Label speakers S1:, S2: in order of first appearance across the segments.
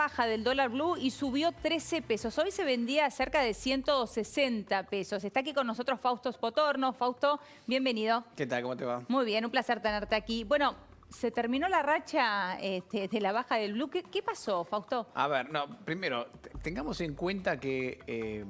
S1: baja del dólar blue y subió 13 pesos. Hoy se vendía a cerca de 160 pesos. Está aquí con nosotros Fausto Spotorno. Fausto, bienvenido.
S2: ¿Qué tal? ¿Cómo te va?
S1: Muy bien, un placer tenerte aquí. Bueno, se terminó la racha de la baja del blue. ¿Qué pasó, Fausto?
S2: A ver, no, primero, tengamos en cuenta que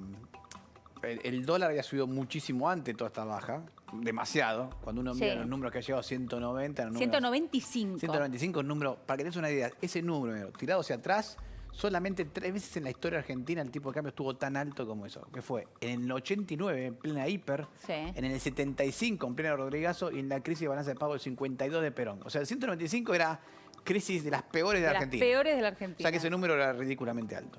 S2: el dólar había subido muchísimo antes de toda esta baja. Demasiado. Cuando uno mira los números que ha llegado a 190.
S1: 195.
S2: 195 números. Para que tengas una idea, ese número tirado hacia atrás, solamente 3 veces en la historia argentina el tipo de cambio estuvo tan alto como eso. Que fue en el 89, en plena hiper, en el 75, en plena Rodrigazo, y en la crisis de balanza de pago del 52 de Perón. O sea, el 195 era crisis de las peores de la Argentina.
S1: Las peores de la Argentina.
S2: O sea que ese número era ridículamente alto.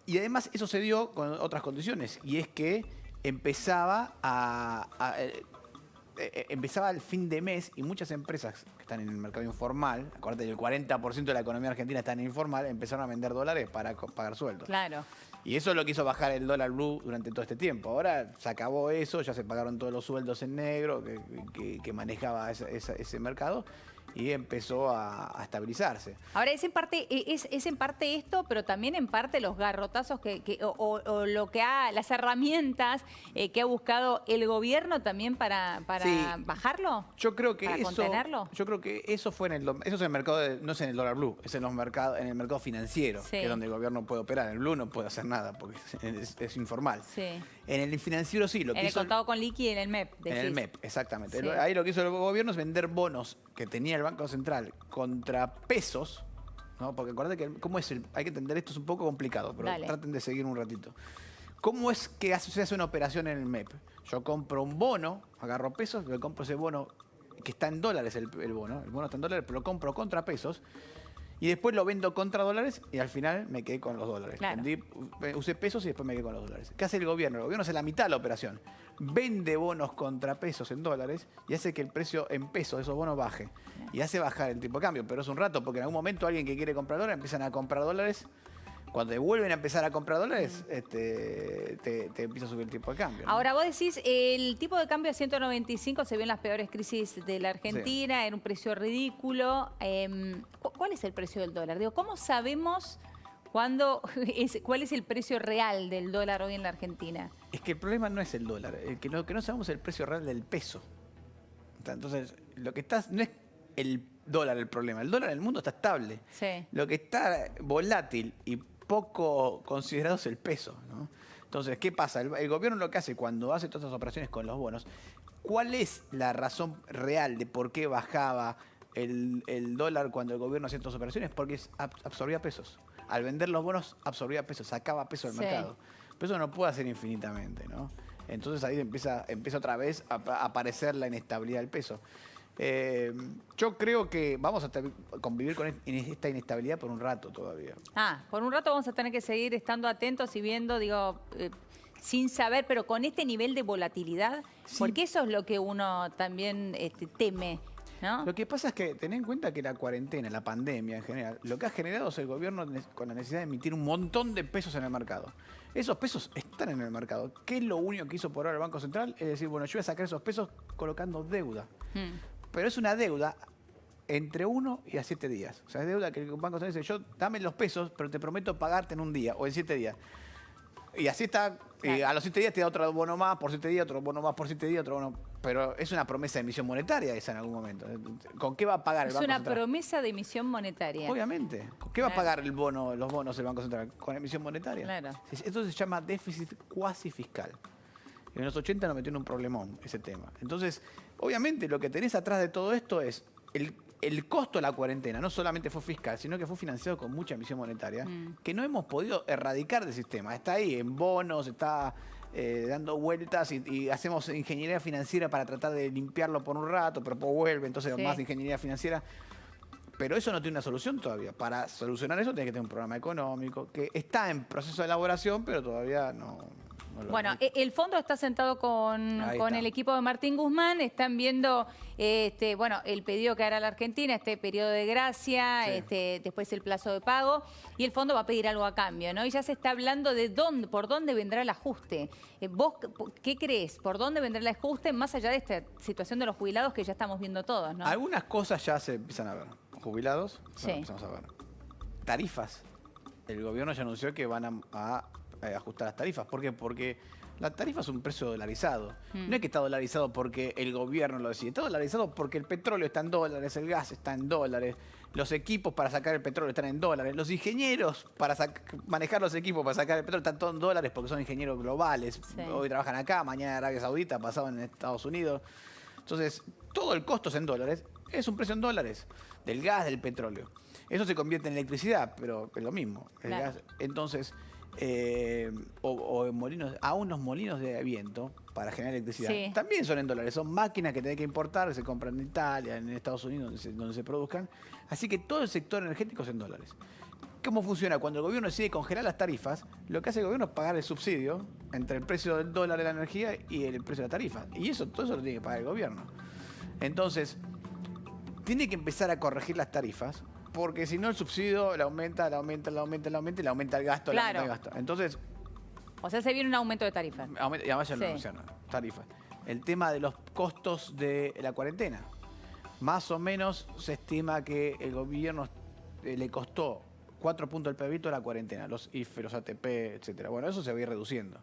S2: Y además eso se dio con otras condiciones, y es que empezaba empezaba el fin de mes y muchas empresas que están en el mercado informal, acuérdate que el 40% de la economía argentina está en el informal, empezaron a vender dólares para pagar sueldos.
S1: Claro.
S2: Y eso es lo que hizo bajar el dólar blue durante todo este tiempo. Ahora se acabó eso, ya se pagaron todos los sueldos en negro que manejaba ese mercado, y empezó a estabilizarse.
S1: Ahora, es en parte esto, pero también en parte los garrotazos o las herramientas que ha buscado el gobierno también para bajarlo.
S2: Yo creo que
S1: para contenerlo.
S2: Yo creo que eso fue eso es en el mercado, no es en el dólar blue, es en el mercado financiero, que es donde el gobierno puede operar. En el blue no puede hacer nada porque es informal.
S1: Sí.
S2: En el financiero sí.
S1: En el contado con liqui y en el MEP. Decís.
S2: En el MEP, exactamente.
S1: Sí.
S2: Ahí lo que hizo el gobierno es vender bonos que tenía el Banco Central contra pesos, ¿no? Porque acuérdate que hay que entender esto, es un poco complicado, pero traten de seguir un ratito. ¿Cómo es que se hace una operación en el MEP? Yo compro un bono, agarro pesos, le compro ese bono que está en dólares, el bono está en dólares, pero lo compro contra pesos, y después lo vendo contra dólares y al final me quedé con los dólares.
S1: Claro.
S2: Usé pesos y después me quedé con los dólares. ¿Qué hace el gobierno? El gobierno hace la mitad de la operación. Vende bonos contra pesos en dólares y hace que el precio en pesos de esos bonos baje. Y hace bajar el tipo de cambio. Pero es un rato, porque en algún momento alguien que quiere comprar dólares empiezan a comprar dólares. Cuando vuelven a empezar a comprar dólares, te empieza a subir el tipo de cambio, ¿no?
S1: Ahora, vos decís, el tipo de cambio a 195 se vio en las peores crisis de la Argentina, era un precio ridículo. ¿Cuál es el precio del dólar? Digo, ¿cómo sabemos cuál es el precio real del dólar hoy en la Argentina?
S2: Es que el problema no es el dólar, lo que no sabemos es el precio real del peso. Entonces, no es el dólar el problema. El dólar en el mundo está estable.
S1: Sí.
S2: Lo que está volátil y poco considerado es el peso, ¿no? Entonces, ¿qué pasa? El gobierno lo que hace cuando hace todas esas operaciones con los bonos, ¿cuál es la razón real de por qué bajaba el dólar cuando el gobierno hacía estas operaciones? Porque absorbía pesos. Al vender los bonos absorbía pesos, sacaba peso del mercado. Pero eso no puede hacer infinitamente, ¿no? Entonces ahí empieza otra vez a aparecer la inestabilidad del peso. Yo creo que vamos a convivir con esta inestabilidad por un rato todavía.
S1: Por un rato vamos a tener que seguir estando atentos y viendo, sin saber, pero con este nivel de volatilidad, porque eso es lo que uno también teme, ¿no?
S2: Lo que pasa es que ten en cuenta que la cuarentena, la pandemia en general, lo que ha generado es el gobierno con la necesidad de emitir un montón de pesos en el mercado. Esos pesos están en el mercado. ¿Qué es lo único que hizo por ahora el Banco Central? Es decir, bueno, yo voy a sacar esos pesos colocando deuda. Pero es una deuda entre 1 y a 7 días. O sea, es deuda que el Banco Central dice, dame los pesos, pero te prometo pagarte en un día o en 7 días. Y así está, a los 7 días te da otro bono más por 7 días, otro bono más por 7 días, otro bono. Pero es una promesa de emisión monetaria esa en algún momento. ¿Con qué va a pagar el Banco Central?
S1: Es una promesa de emisión monetaria.
S2: Obviamente. ¿Con qué va a pagar los bonos del Banco Central? Con emisión monetaria.
S1: Claro.
S2: Esto se llama déficit cuasi fiscal. En los 80 nos metió en un problemón ese tema. Entonces, obviamente lo que tenés atrás de todo esto es el costo de la cuarentena. No solamente fue fiscal, sino que fue financiado con mucha emisión monetaria, que no hemos podido erradicar del sistema. Está ahí en bonos, está dando vueltas y hacemos ingeniería financiera para tratar de limpiarlo por un rato, pero después vuelve, entonces más ingeniería financiera. Pero eso no tiene una solución todavía. Para solucionar eso tiene que tener un programa económico que está en proceso de elaboración, pero todavía no.
S1: Bueno, el fondo está sentado con el equipo de Martín Guzmán, están viendo el pedido que hará la Argentina, este periodo de gracia, después el plazo de pago, y el fondo va a pedir algo a cambio, ¿no? Y ya se está hablando de por dónde vendrá el ajuste. ¿Vos qué crees? ¿Por dónde vendrá el ajuste más allá de esta situación de los jubilados que ya estamos viendo todos, ¿no?
S2: Algunas cosas ya se empiezan a ver. Jubilados, empezamos a ver. Tarifas. el gobierno ya anunció que van a ajustar las tarifas. ¿Por qué? Porque la tarifa es un precio dolarizado. No es que está dolarizado porque el gobierno lo decide. Está dolarizado porque el petróleo está en dólares, el gas está en dólares, los equipos para sacar el petróleo están en dólares, los ingenieros para manejar los equipos para sacar el petróleo están todos en dólares porque son ingenieros globales. Sí. Hoy trabajan acá, mañana en Arabia Saudita, pasado en Estados Unidos. Entonces, todo el costo es en dólares, es un precio en dólares del gas, del petróleo. Eso se convierte en electricidad, pero es lo mismo. El gas. Entonces, o en molinos, a unos molinos de viento para generar electricidad. Sí. También son en dólares, son máquinas que tenés que importar, que se compran en Italia, en Estados Unidos, donde se produzcan. Así que todo el sector energético es en dólares. ¿Cómo funciona? Cuando el gobierno decide congelar las tarifas, lo que hace el gobierno es pagar el subsidio entre el precio del dólar de la energía y el precio de la tarifa. Y todo eso lo tiene que pagar el gobierno. Entonces, tiene que empezar a corregir las tarifas, porque si no el subsidio le aumenta el gasto,
S1: claro.
S2: Le aumenta el gasto. Entonces,
S1: o sea, se viene un aumento de tarifas.
S2: Y además ya lo anunciaron, tarifas. El tema de los costos de la cuarentena. Más o menos se estima que el gobierno le costó 4 puntos el PBI a la cuarentena, los IFE, los ATP, etcétera. Bueno, eso se va a ir reduciendo.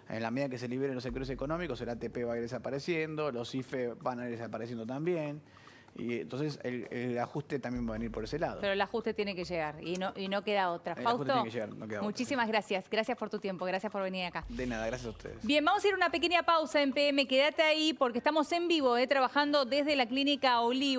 S2: En la medida que se liberen los sectores económicos, el ATP va a ir desapareciendo, los IFE van a ir desapareciendo también. Y entonces el ajuste también va a venir por ese lado.
S1: Pero el ajuste tiene que llegar y no queda otra.
S2: El
S1: Fausto,
S2: tiene que llegar, no queda
S1: muchísimas
S2: otra.
S1: Gracias. Gracias por tu tiempo, gracias por venir acá.
S2: De nada, gracias a ustedes.
S1: Bien, vamos a ir a una pequeña pausa en PM. Quédate ahí porque estamos en vivo, trabajando desde la Clínica Olivo.